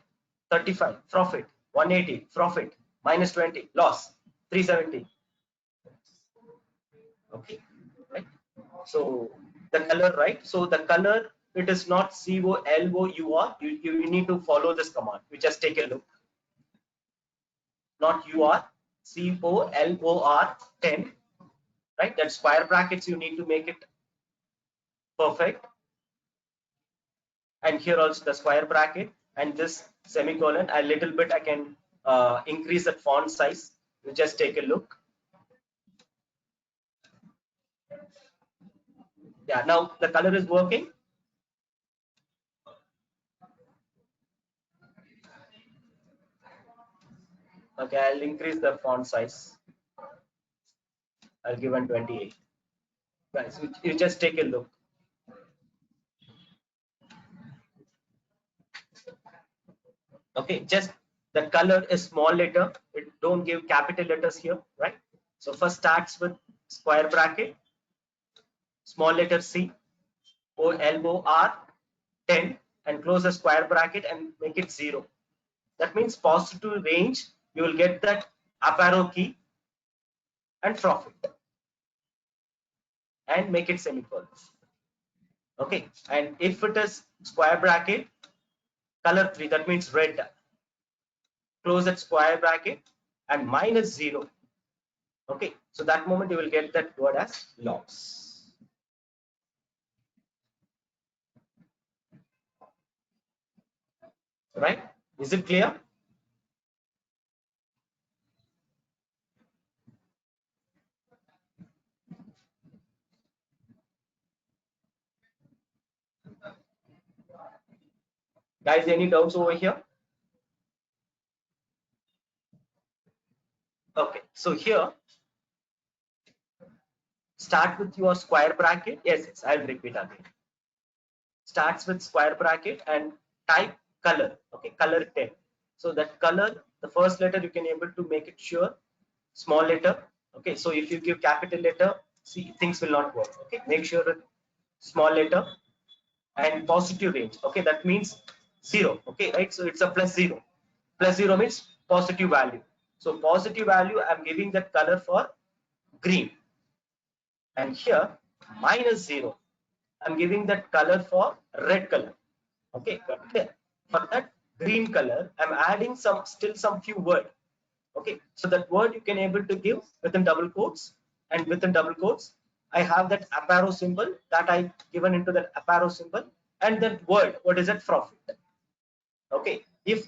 35 profit, 180 profit, minus 20 loss, 370. Okay, right? So the color, right? So the color, it is not COLOUR. You need to follow this command. You just take a look. Not UR, COLOR 10, right? That square brackets you need to make it perfect. And here also the square bracket and this semicolon. A little bit I can increase the font size. You just take a look. Yeah, now the color is working. Okay, I'll increase the font size. I'll give 128. Guys, you just take a look. Okay, just the color is small letter. It don't give capital letters here, right? So first starts with square bracket, small letter C, O L O R 10, and close the square bracket and make it 0. That means positive range. You will get that up arrow key and profit and make it semicolon. Okay, and if it is square bracket, color 3, that means red. Close that square bracket and minus 0. Okay, so that moment you will get that word as loss. Right? Is it clear? Guys, any doubts over here? Okay, so here start with your square bracket. Yes, I'll repeat again. Starts with square bracket and type color. Okay, color 10. So that color, the first letter you can able to make it sure small letter. Okay, so if you give capital letter, see, things will not work. Okay, make sure that small letter and positive range. Okay, that means 0. Okay, right? So it's a plus 0. Plus 0 means positive value. So positive value, I'm giving that color for green. And here minus 0, I'm giving that color for red color. Okay, for that green color, I'm adding still some few word. Okay, so that word you can able to give within double quotes, and within double quotes I have that up arrow symbol that I given into that up arrow symbol, and that word, what is it, profit. Okay, if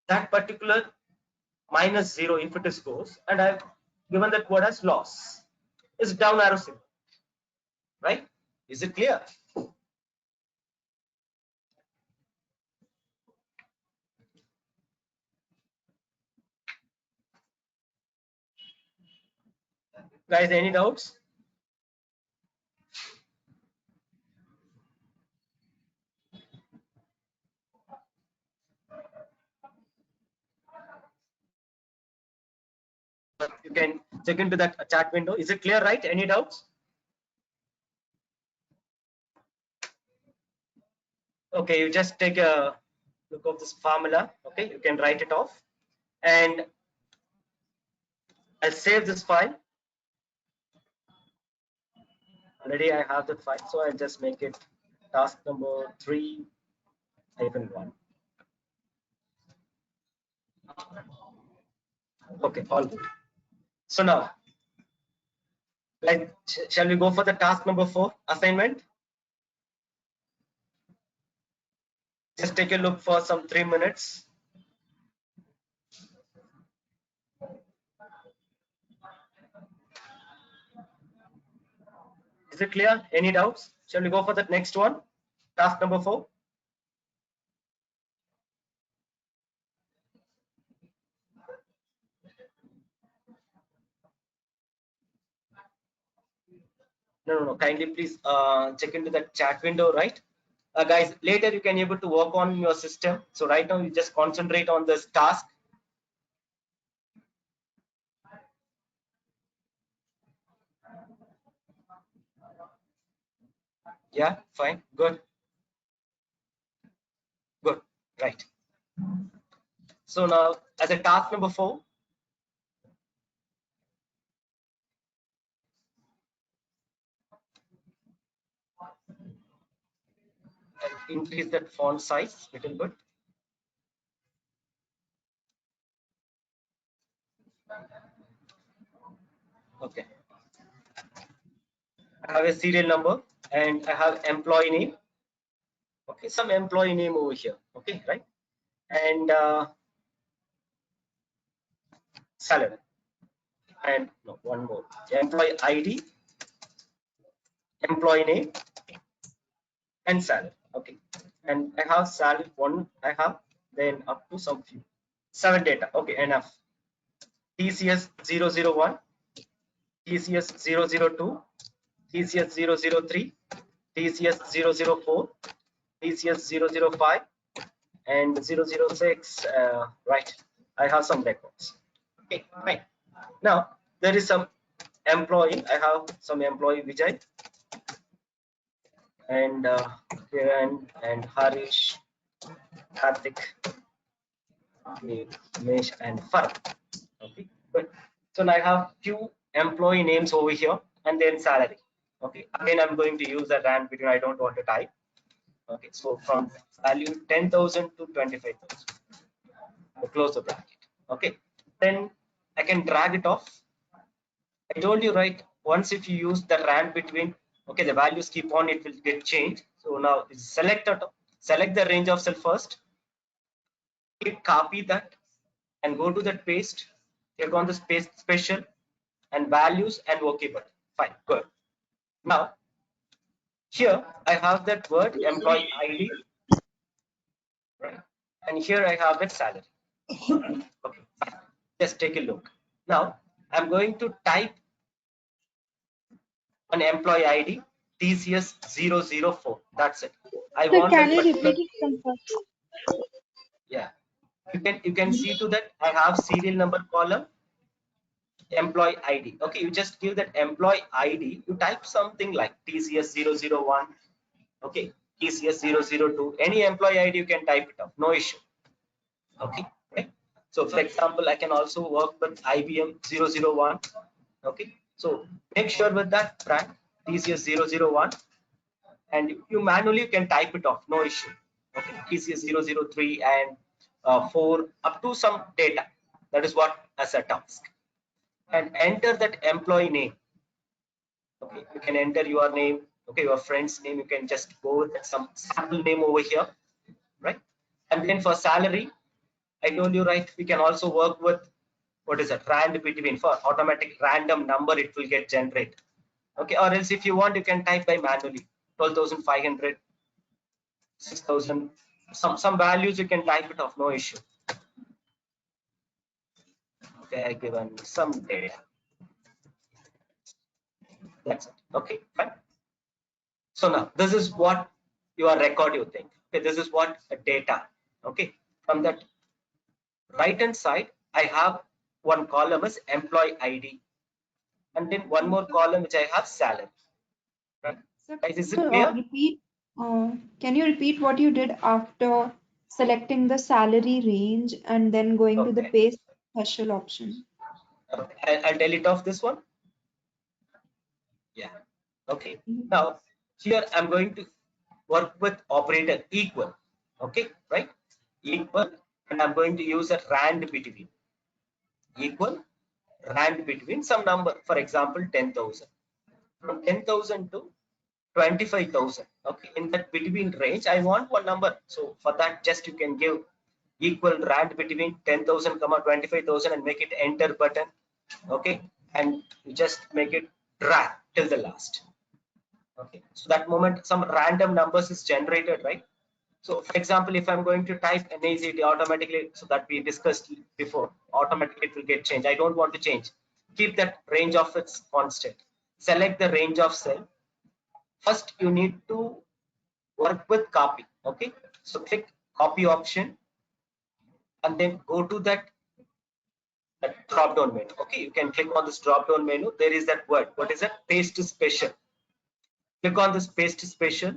that particular minus 0, if it is goes, and I've given that word as loss, is down arrow symbol. Right? Is it clear? Guys, any doubts? You can check into that chat window. Is it clear, right? Any doubts? Okay, you just take a look of this formula. Okay, you can write it off, and I'll save this file. Already I have the file, so I'll just make it task number 3-1. Okay, all good. So now, like, shall we go for the task number 4 assignment? Just take a look for some 3 minutes. Is it clear? Any doubts? Shall we go for the next one? Task number 4. No. Kindly please check into the chat window, right? Guys, later you can able to work on your system. So right now you just concentrate on this task. Yeah, fine, good, right. So now, as a task number 4, increase that font size little bit. Okay. I have a serial number and I have employee name. Okay, some employee name over here. Okay, right? And salary. And no, one more. Employee ID employee name and salary. Okay, and I have salary one, I have then up to some few 7 data. Okay, enough. TCS 001, TCS 002, TCS 003, TCS 004, TCS 005, and 006. Right, I have some records. Okay, fine. Now there is some employee. I have some employee Vijay and Kiran and Harish, Karthik, okay, Mesh and Farah. Okay, good. So now I have few employee names over here and then salary. Okay, again I'm going to use a rand between, I don't want to type. Okay, so from value 10,000 to 25,000. Close the bracket. Okay, then I can drag it off. I told you, right, once if you use the rand between, okay, the values keep on, it will get changed. So now select the range of cell first, click copy that and go to that paste, click on the space special and values and OK button. Fine, good. Now here I have that word employee ID, right? And here I have that salary. Okay, fine. Just take a look. Now I'm going to type an employee ID TCS 004. That's it. I So want can that you particular. repeat it from first? Yeah, you can see to that I have serial number column, employee ID. Okay, you just give that employee ID. You type something like TCS 001. Okay, TCS 002. Any employee ID you can type it up. No issue. Okay, right. So for example, I can also work with IBM 001. Okay, so make sure with that brand TCS 001. And you manually can type it off, no issue. Okay, TCS 003 and 4 up to some data. That is what as a task. And enter that employee name. Okay, you can enter your name. Okay, your friend's name. You can just go with some sample name over here, right? And then for salary, I told you, right, we can also work with what is it, rand between, for automatic random number it will get generated. Okay, or else if you want you can type by manually 12,500, 6,000, some values you can type it off, no issue. Okay, I given some data. That's it. Okay, fine. So now this is what your record you think. Okay, this is what data. Okay, from that right hand side, I have one column is employee ID, and then one more column which I have salary. Right? So, Guys, is it clear? can you repeat what you did after selecting the salary range and then going to the Okay. paste special option? I'll tell it off this one. Yeah. Okay. Mhm. Now here I'm going to work with operator equal. Okay, right? Equal, and I'm going to use a rand between. Equal rand between some number, for example 10,000. From 10,000 to 25,000. Okay, in that between range I want one number. So for that just you can give equal rand between 10,000 comma 25,000 and make it enter button. Okay, and you just make it drag till the last. Okay, so that moment some random numbers is generated, right? So for example, if I'm going to type NICT automatically, so that we discussed before, automatically it will get changed. I don't want to change. Keep that range of its constant. Select the range of cell. First you need to work with copy. Okay, so click copy option and then go to that drop down menu. Okay, you can click on this drop down menu. There is that word, what is that, paste special. Click on this paste special,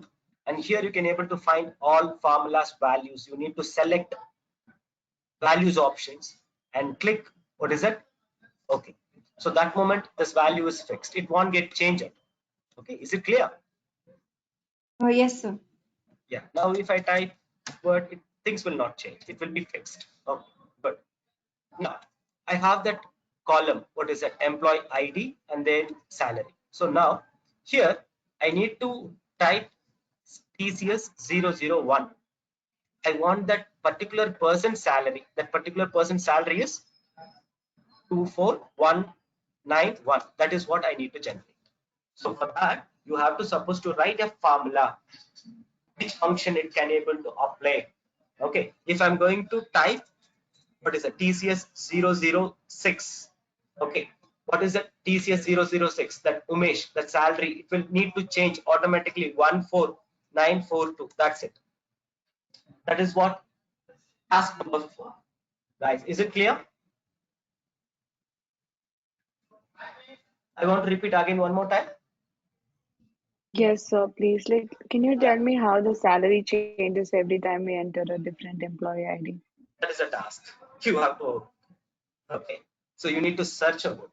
and here you can able to find all formulas values. You need to select values options and click what is that. Okay, so that moment this value is fixed, it won't get changed. Okay, is it clear? Oh, yes, sir. Yeah, now if I type word, things will not change, it will be fixed. Okay, good. Now I have that column, what is that, employee ID and then salary. So now here I need to type TCS 001. I want that particular person's salary. That particular person's salary is 24191. That is what I need to generate. So for that you have to supposed to write a formula which function it can able to apply. Okay, if I'm going to type what is it, TCS 006. Okay, what is it, TCS 006, that Umesh, that salary, it will need to change automatically 14942. That's it. That is what task number 4. Guys, is it clear? I want to repeat again one more time. Yes, sir. Please, like, can you tell me how the salary changes every time we enter a different employee ID? That is a task you have to. Okay, so you need to search about it.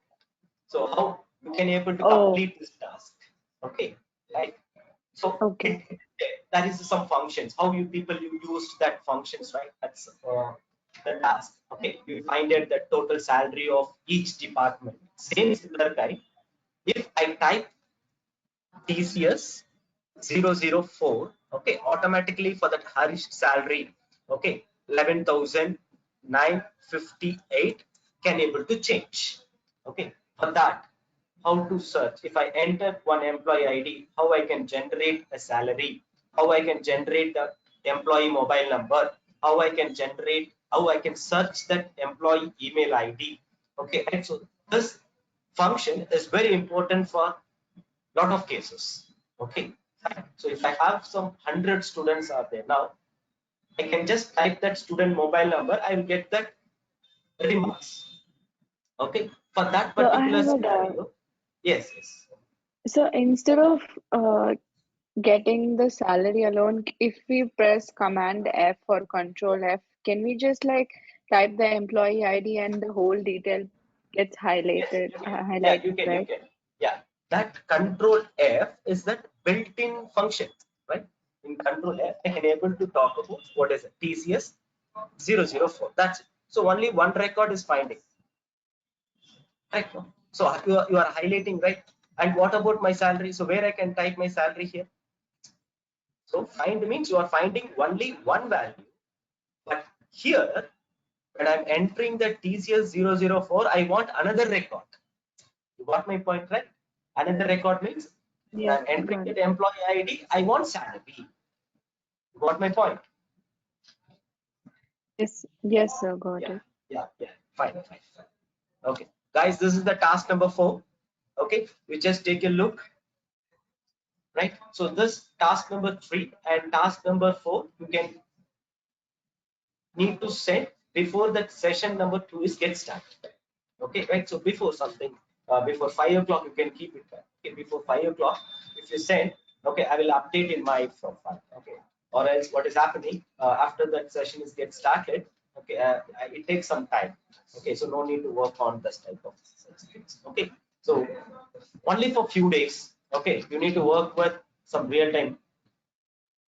So how you can able to Oh, complete this task? Okay, right. So okay. that is some functions. How you people you used that functions, right? That's the task. Okay, you find out the total salary of each department. Same similar kind. If I type TCS 004, okay, automatically for that Harish salary, okay, 11,958 can able to change. Okay, for that, how to search? If I enter one employee ID, how I can generate a salary, how I can generate the employee mobile number, how I can generate, how I can search that employee email ID. Okay, and so this function is very important for lot of cases. Okay, so if I have some 100 students are there now, I can just type that student mobile number, I will get that 30 marks. Okay, for that So I particular have a doubt. scenario. Yes. So instead of getting the salary alone, if we press Command F or Control F, can we just like type the employee ID and the whole detail gets Yes, highlighted, you can. Yeah, highlighted, you right? can. Yeah, that control F is that built-in function, right? In control F, I can able to talk about what is it, TCS 004. That's it. So only one record is finding, right? So you are highlighting, right? And what about my salary? So where I can type my salary here? So find means you are finding only one value, but here when I'm entering the TCS 004, I want another record. You got my point, right? Another record means when Yes, I'm entering got that it. employee ID, I want salary. You got my point? Yes, yes, sir, got Yeah, it. yeah. Fine. Okay, guys, this is the task number 4. Okay, we just take a look, right? So this task number 3 and task number 4, you can need to send before that session number 2 is get started. Okay, right? So before something, before 5 o'clock, you can keep it. Okay, before 5 o'clock, if you send, okay, I will update in my profile. Okay, or else what is happening after that session is get started? Okay, it takes some time. Okay, so no need to work on this type of things. Okay, so only for few days. Okay, you need to work with some real time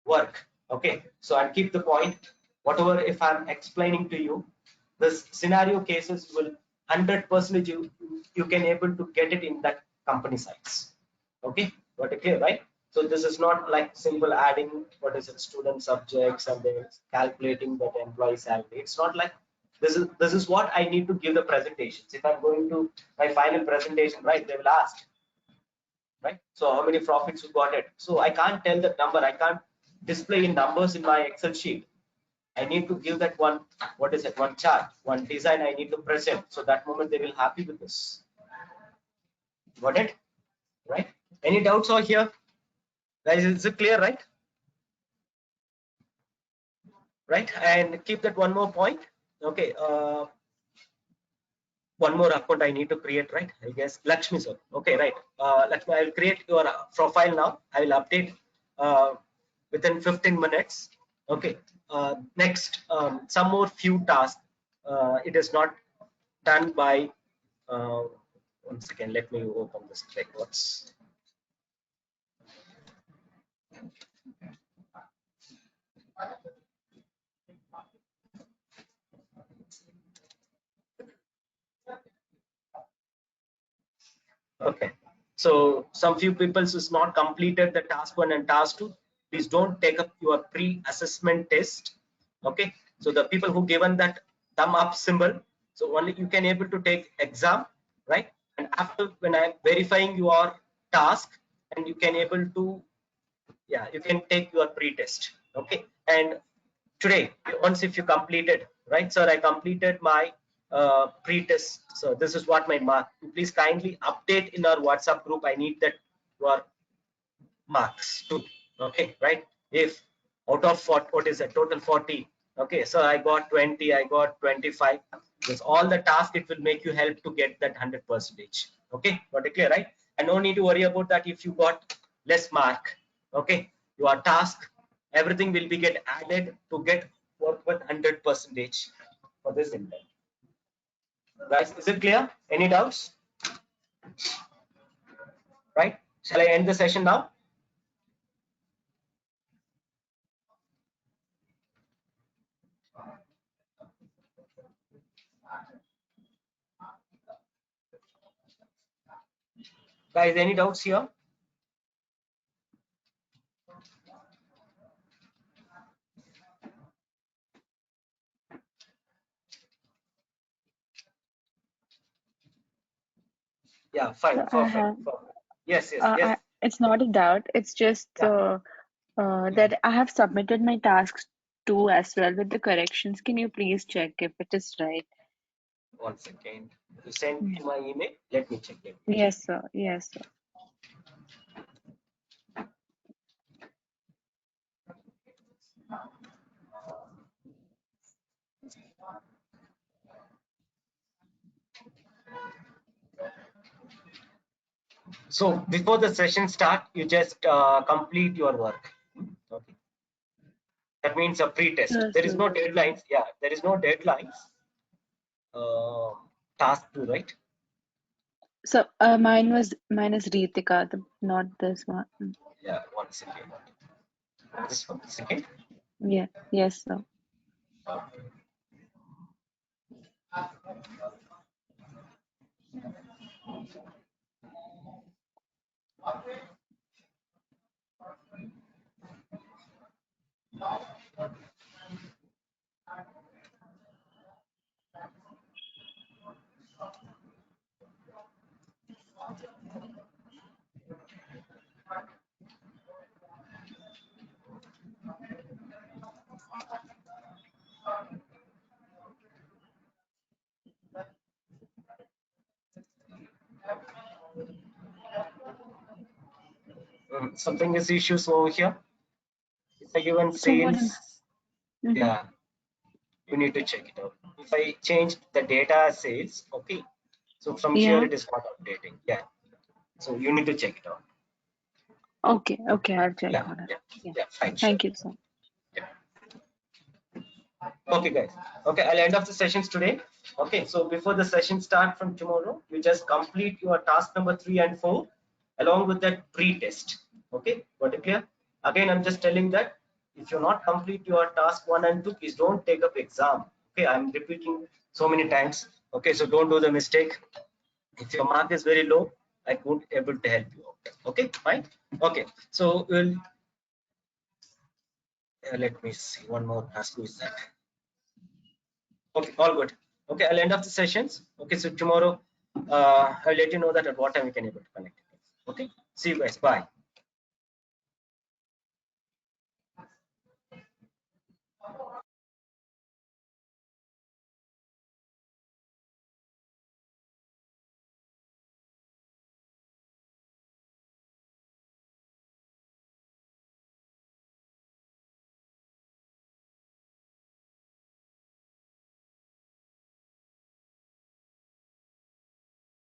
work. Okay, so I'll keep the point. Whatever if I'm explaining to you, this scenario cases will 100% you can able to get it in that company sites. Okay, got it clear, right? So this is not like simple adding what is it, student subjects and then calculating that employee salary. It's not like this is what I need to give the presentations. If I'm going to my final presentation, right, they will ask, right? So how many profits you got it? So I can't tell that number. I can't display in numbers in my Excel sheet. I need to give that one, what is it, one chart, one design I need to present. So that moment they will happy with this. Got it? Right? Any doubts all here? Guys, is it clear, right? Right? And keep that one more point. Okay. One more account I need to create, right? I guess Lakshmi sir. Okay, right. Lakshmi, I will create your profile now. I will update within 15 minutes. Okay. Next, some more few tasks. It is not done by. One second. Let me open this records. Okay. So some few people is not completed the task 1 and task 2. Please don't take up your pre-assessment test. Okay. So the people who given that thumb up symbol, so only you can able to take exam, right? And after when I'm verifying your task, and you can able to, yeah, you can take your pre-test. Okay, and today once if you completed, right sir, I completed my pre-test, so this is what my mark. Please kindly update in our WhatsApp group. I need that your marks too. Okay, right? If out of 40, what is it, total 40, okay, so I got 20, I got 25. This all the task, it will make you help to get that 100%. Okay, got it clear, right? And no need to worry about that if you got less mark. Okay, your task, everything will be get added to get work with 100% for this intent. Guys, is it clear? Any doubts? Right? Shall I end the session now? Guys, any doubts here? Yeah, fine, So I perfect. have, Yes, yes, yes. it's not a doubt. It's just Yeah. that I have submitted my tasks too as well with the corrections. Can you please check if it is right? 1 second. You sent Yeah. to my email. Let me check. Yes, sir. Yes, sir. So before the session start, you just complete your work. Okay. That means a pre-test. Sure, There is sir. no deadlines. Yeah, there is no deadlines. Uh, Task 2, right? So mine is Ritika, not this one. Yeah, 1 second. Just 1 second. Yeah. Yes, sir. Something is issues over here. If I given So what? sales, Mm-hmm. yeah, you need to check it out. If I change the data sales, okay. So from here Yeah. it is not updating. Yeah. So you need to check it out. Okay. Okay. I'll check Yeah, on it. yeah, Yeah. yeah. Fine, sure. Thank you, sir. Yeah. Okay, guys. Okay, I'll end of the sessions today. Okay, so before the session start from tomorrow, you just complete your task number 3 and 4 along with that pre-test. Okay, got it clear? Again, I'm just telling that if you're not complete your task 1 and 2, please don't take up exam. Okay, I'm repeating so many times. Okay, so don't do the mistake. If your mark is very low, I won't able to help you out. Okay, fine. Okay, so we'll let me see one more task. Who is that? Okay, all good. Okay, I'll end of the sessions. Okay, so tomorrow I'll let you know that at what time we can able to connect. Okay, see you guys. Bye.